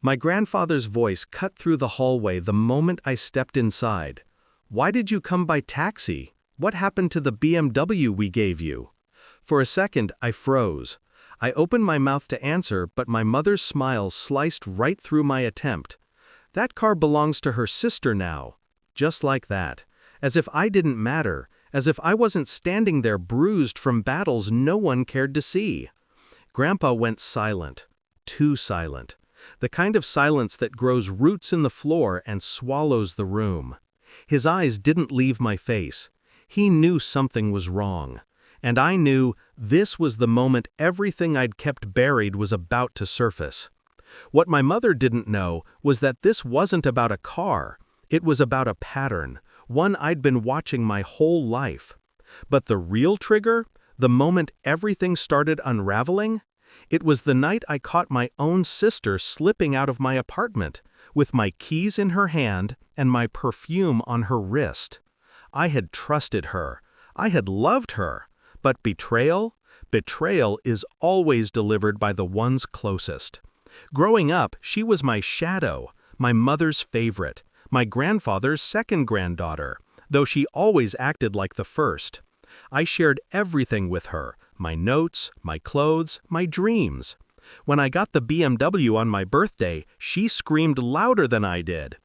My grandfather's voice cut through the hallway the moment I stepped inside. "Why did you come by taxi? What happened to the BMW we gave you?" For a second, I froze. I opened my mouth to answer, but my mother's smile sliced right through my attempt. "That car belongs to her sister now." Just like that. As if I didn't matter. As if I wasn't standing there bruised from battles no one cared to see. Grandpa went silent. Too silent. The kind of silence that grows roots in the floor and swallows the room. His eyes didn't leave my face. He knew something was wrong. And I knew this was the moment everything I'd kept buried was about to surface. What my mother didn't know was that this wasn't about a car. It was about a pattern, one I'd been watching my whole life. But the real trigger, the moment everything started unraveling, it was the night I caught my own sister slipping out of my apartment, with my keys in her hand and my perfume on her wrist. I had trusted her. I had loved her. But betrayal? Betrayal is always delivered by the ones closest. Growing up, she was my shadow, my mother's favorite, my grandfather's second granddaughter, though she always acted like the first. I shared everything with her, my notes, my clothes, my dreams. When I got the BMW on my birthday, she screamed louder than I did.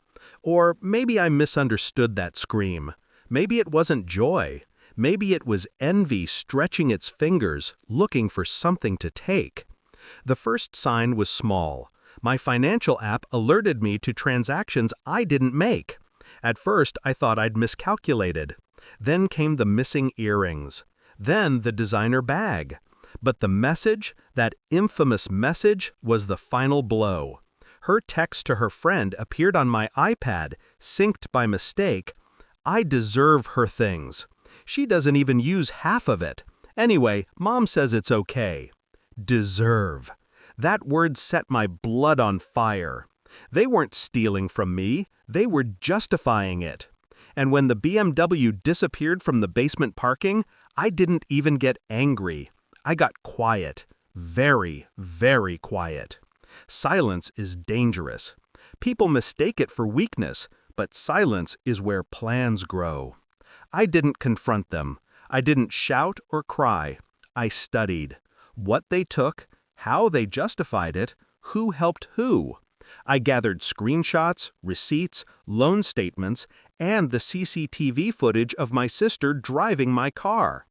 Or maybe I misunderstood that scream. Maybe it wasn't joy. Maybe it was envy stretching its fingers, looking for something to take. The first sign was small. My financial app alerted me to transactions I didn't make. At first, I thought I'd miscalculated. Then came the missing earrings. Then the designer bag. But the message, that infamous message, was the final blow. Her text to her friend appeared on my iPad, synced by mistake. "I deserve her things. She doesn't even use half of it. Anyway, Mom says it's okay." Deserve. That word set my blood on fire. They weren't stealing from me. They were justifying it. And when the BMW disappeared from the basement parking, I didn't even get angry. I got quiet. Very, very quiet. Silence is dangerous. People mistake it for weakness, but silence is where plans grow. I didn't confront them. I didn't shout or cry. I studied. What they took, how they justified it, who helped who. I gathered screenshots, receipts, loan statements, and the CCTV footage of my sister driving my car.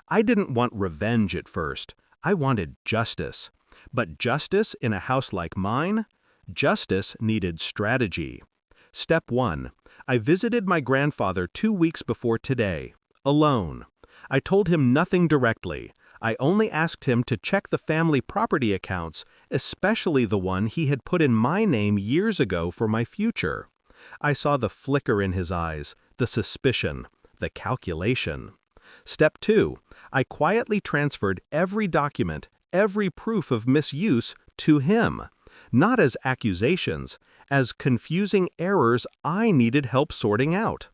I didn't want revenge at first. I wanted justice. But justice in a house like mine? Justice needed strategy. Step 1. I visited my grandfather 2 weeks before today, alone. I told him nothing directly. I only asked him to check the family property accounts, especially the one he had put in my name years ago for my future. I saw the flicker in his eyes, the suspicion, the calculation. Step 2. I quietly transferred every document, every proof of misuse to him, not as accusations, as confusing errors I needed help sorting out.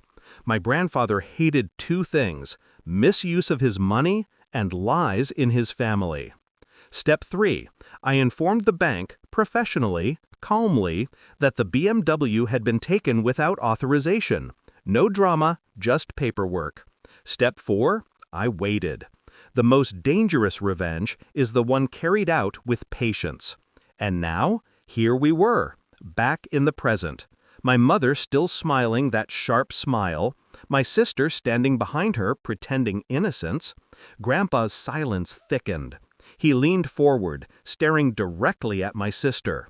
My grandfather hated 2 things: misuse of his money and lies in his family. Step 3. I informed the bank, professionally, calmly, that the BMW had been taken without authorization. No drama, just paperwork. Step 4. I waited. The most dangerous revenge is the one carried out with patience. And now, here we were, back in the present. My mother still smiling that sharp smile, my sister standing behind her pretending innocence. Grandpa's silence thickened. He leaned forward, staring directly at my sister.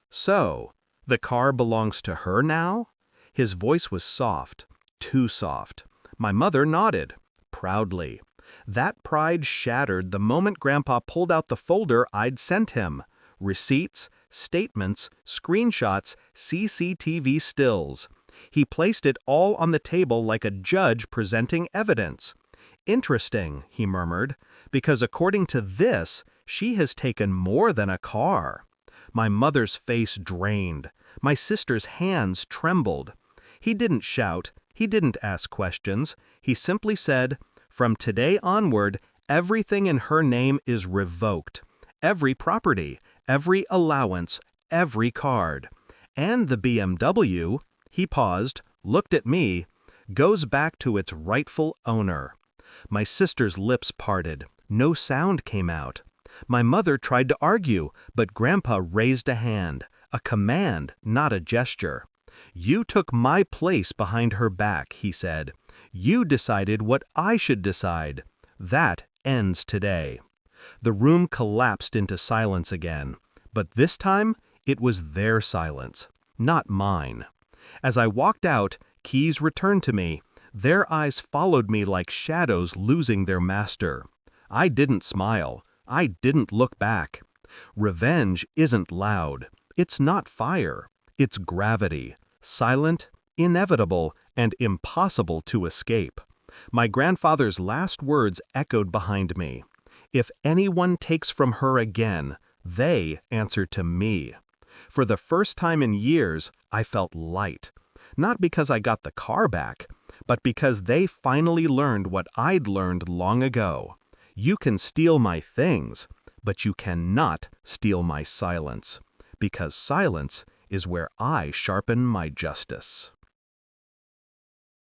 "So, the car belongs to her now?" His voice was soft, too soft. My mother nodded, proudly. That pride shattered the moment Grandpa pulled out the folder I'd sent him. Receipts, statements, screenshots, CCTV stills. He placed it all on the table like a judge presenting evidence. "Interesting," he murmured, "because according to this, she has taken more than a car." My mother's face drained. My sister's hands trembled. He didn't shout. He didn't ask questions. He simply said, "From today onward, everything in her name is revoked. Every property, every allowance, every card. And the BMW, he paused, looked at me, goes back to its rightful owner. My sister's lips parted. No sound came out. My mother tried to argue, but Grandpa raised a hand, a command, not a gesture. You took my place behind her back, he said. You decided what I should decide. That ends today. The room collapsed into silence again, but this time it was their silence, not mine. As I walked out, keys returned to me. Their eyes followed me like shadows losing their master. I didn't smile. I didn't look back. Revenge isn't loud. It's not fire. It's gravity, silent, inevitable, and impossible to escape. My grandfather's last words echoed behind me. If anyone takes from her again, they answer to me. For the first time in years, I felt light. Not because I got the car back, but because they finally learned what I'd learned long ago. You can steal my things, but you cannot steal my silence. Because silence is where I sharpen my justice.